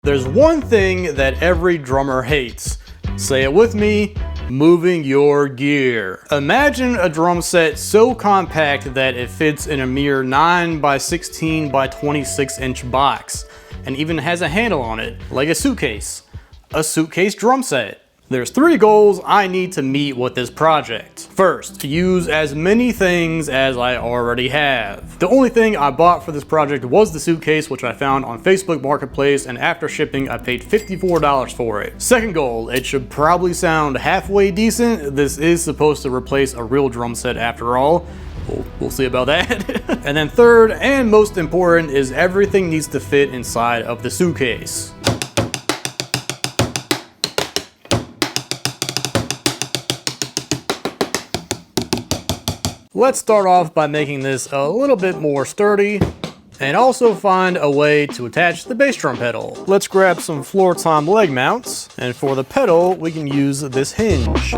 There's one thing that every drummer hates. Say it with me, moving your gear. Imagine a drum set so compact that it fits in a mere 9 by 16 by 26 inch box, and even has a handle on it, like a suitcase. A suitcase drum set. There's 3 goals I need to meet with this project. First, to use as many things as I already have. The only thing I bought for this project was the suitcase, which I found on Facebook Marketplace, and after shipping I paid $54 for it. Second goal, it should probably sound halfway decent. This is supposed to replace a real drum set after all. We'll see about that. And then third, and most important, is everything needs to fit inside of the suitcase. Let's start off by making this a little bit more sturdy, and also find a way to attach the bass drum pedal. Let's grab some floor tom leg mounts, and for the pedal we can use this hinge.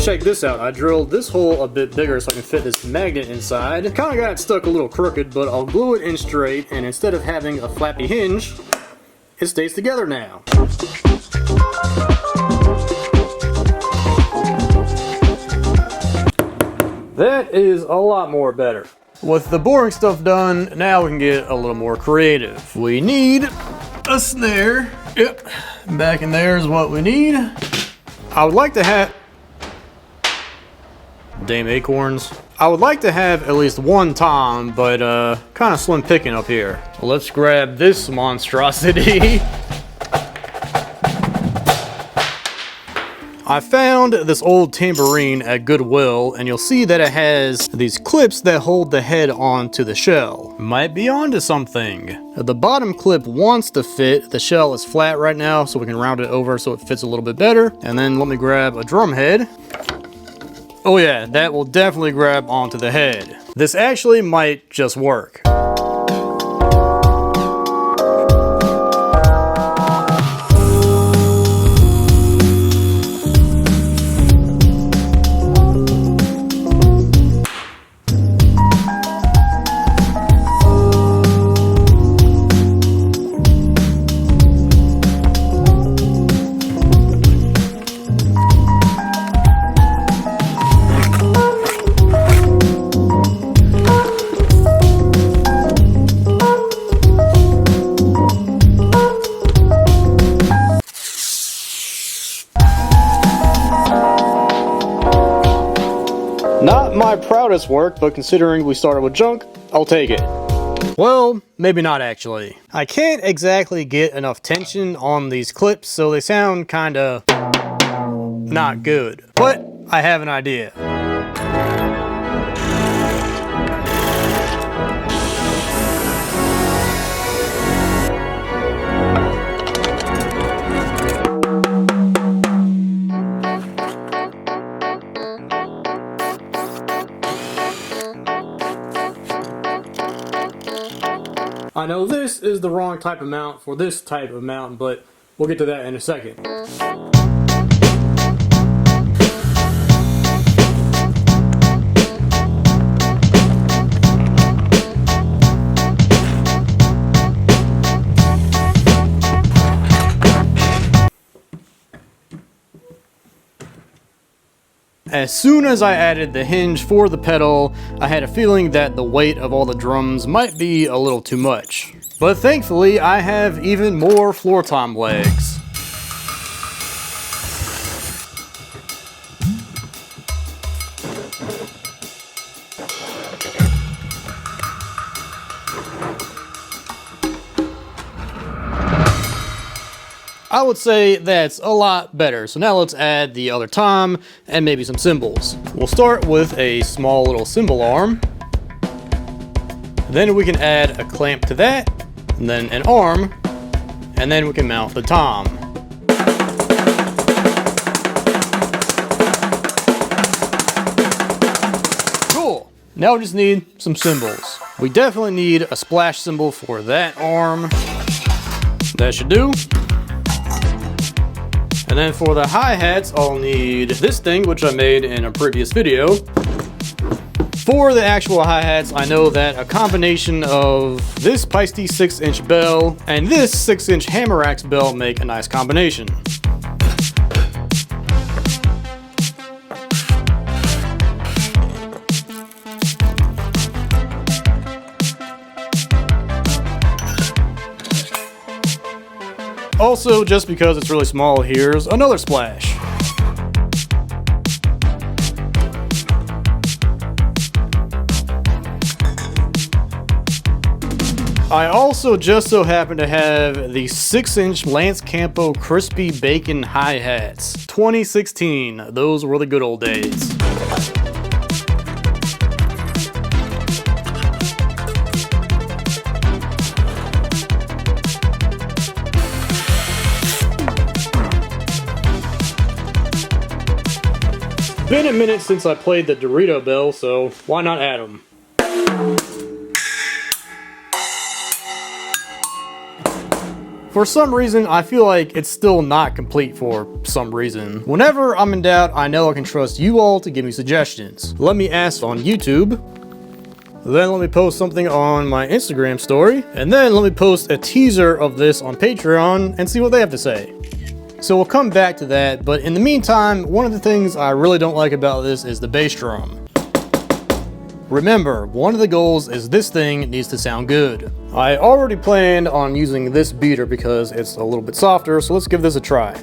Check this out, I drilled this hole a bit bigger so I can fit this magnet inside. Kinda got it stuck a little crooked, but I'll glue it in straight, and instead of having a flappy hinge, it stays together now. That is a lot more better. With the boring stuff done, now we can get a little more creative. We need a snare. Yep, back in there is what we need. I would like to have... Damn acorns. I would like to have at least one tom, but kind of slim picking up here. Let's grab this monstrosity. I found this old tambourine at Goodwill, and you'll see that it has these clips that hold the head onto the shell. Might be onto something. The bottom clip wants to fit. The shell is flat right now, so we can round it over so it fits a little bit better. And then let me grab a drum head. Oh yeah, that will definitely grab onto the head. This actually might just work. Not my proudest work, but considering we started with junk, I'll take it. Well, maybe not actually. I can't exactly get enough tension on these clips, so they sound kinda not good. But I have an idea. I know this is the wrong type of mount for this type of mount, but we'll get to that in a second. As soon as I added the hinge for the pedal, I had a feeling that the weight of all the drums might be a little too much. But thankfully, I have even more floor tom legs. I would say that's a lot better. So now let's add the other tom and maybe some cymbals. We'll start with a small little cymbal arm. Then we can add a clamp to that, and then an arm, and then we can mount the tom. Cool. Now we just need some cymbals. We definitely need a splash cymbal for that arm. That should do. And then for the hi-hats, I'll need this thing, which I made in a previous video. For the actual hi-hats, I know that a combination of this Peisty 6-inch bell and this 6-inch hammer axe bell make a nice combination. Also, just because it's really small, here's another splash. I also just so happen to have the 6-inch Lance Campo Crispy Bacon hi-hats. 2016, those were the good old days. Been a minute since I played the Dorito bell, so why not add them? For some reason, I feel like it's still not complete for some reason. Whenever I'm in doubt, I know I can trust you all to give me suggestions. Let me ask on YouTube, then let me post something on my Instagram story, and then let me post a teaser of this on Patreon and see what they have to say. So we'll come back to that, but in the meantime, one of the things I really don't like about this is the bass drum. Remember, one of the goals is this thing needs to sound good. I already planned on using this beater because it's a little bit softer, so let's give this a try.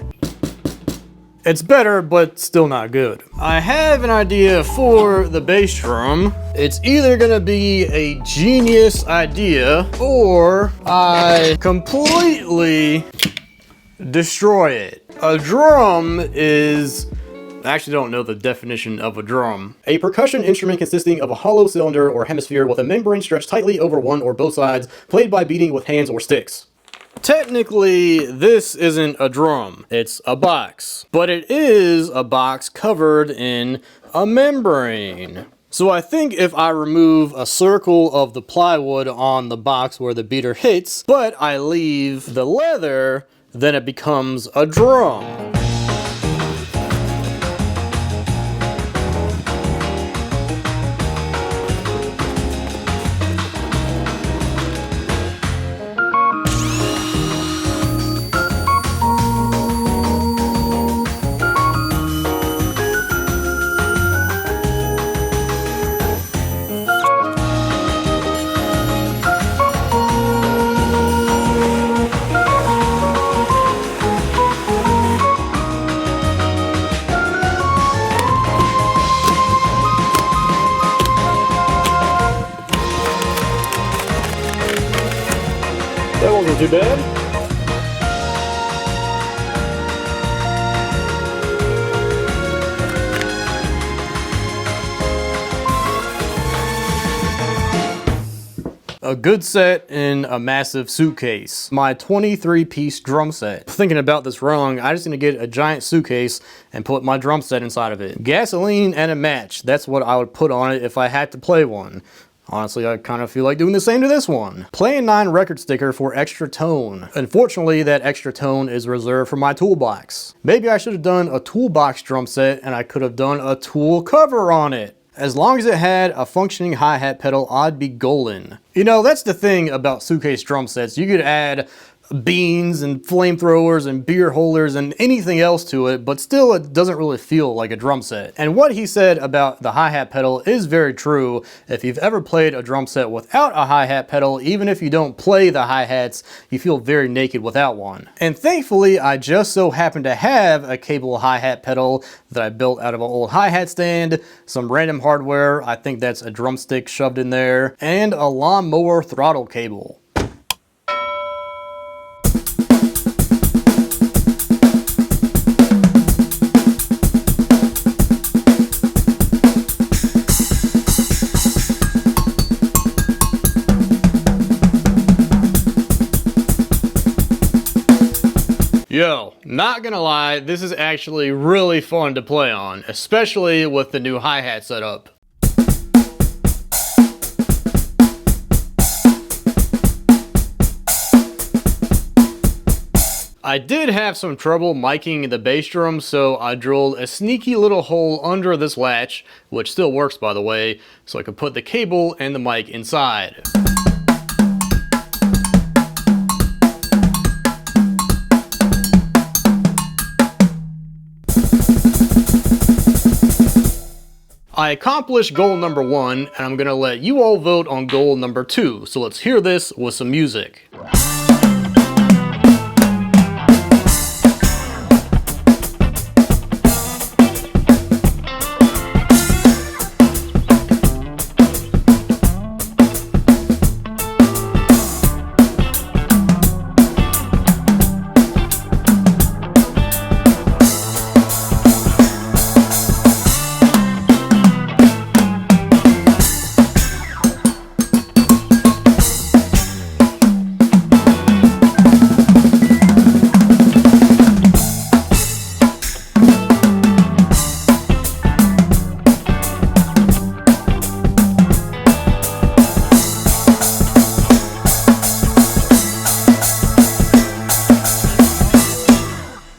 It's better, but still not good. I have an idea for the bass drum. It's either gonna be a genius idea, or I completely destroy it. A drum is... I actually don't know the definition of a drum. A percussion instrument consisting of a hollow cylinder or hemisphere with a membrane stretched tightly over one or both sides, played by beating with hands or sticks. Technically, this isn't a drum, it's a box. But it is a box covered in a membrane. So I think if I remove a circle of the plywood on the box where the beater hits, but I leave the leather, then it becomes a drum. That wasn't too bad. A good set in a massive suitcase. My 23-piece drum set. Thinking about this wrong, I just need to get a giant suitcase and put my drum set inside of it. Gasoline and a match. That's what I would put on it if I had to play one. Honestly, I kind of feel like doing the same to this one. Play 9 record sticker for extra tone. Unfortunately, that extra tone is reserved for my toolbox. Maybe I should have done a toolbox drum set and I could have done a tool cover on it. As long as it had a functioning hi-hat pedal, I'd be golden. You know, that's the thing about Suitcase drum sets. You could add beans and flamethrowers and beer holders and anything else to it, but still it doesn't really feel like a drum set. And what he said about the hi-hat pedal is very true. If you've ever played a drum set without a hi-hat pedal, even if you don't play the hi-hats, you feel very naked without one. And thankfully, I just so happen to have a cable hi-hat pedal that I built out of an old hi-hat stand, some random hardware, I think that's a drumstick shoved in there, and a lawnmower throttle cable. Yo, not gonna lie, this is actually really fun to play on, especially with the new hi-hat setup. I did have some trouble miking the bass drum, so I drilled a sneaky little hole under this latch, which still works by the way, so I could put the cable and the mic inside. I accomplished goal number 1, and I'm gonna let you all vote on goal number 2, so let's hear this with some music.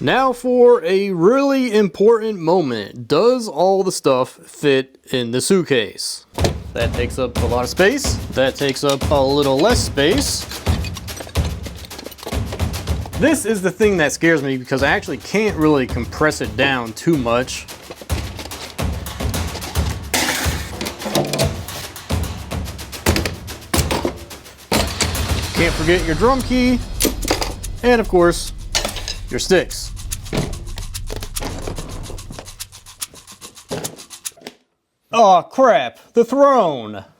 Now for a really important moment. Does all the stuff fit in the suitcase? That takes up a lot of space. That takes up a little less space. This is the thing that scares me because I actually can't really compress it down too much. Can't forget your drum key, and of course, your sticks. Aw, crap, the throne.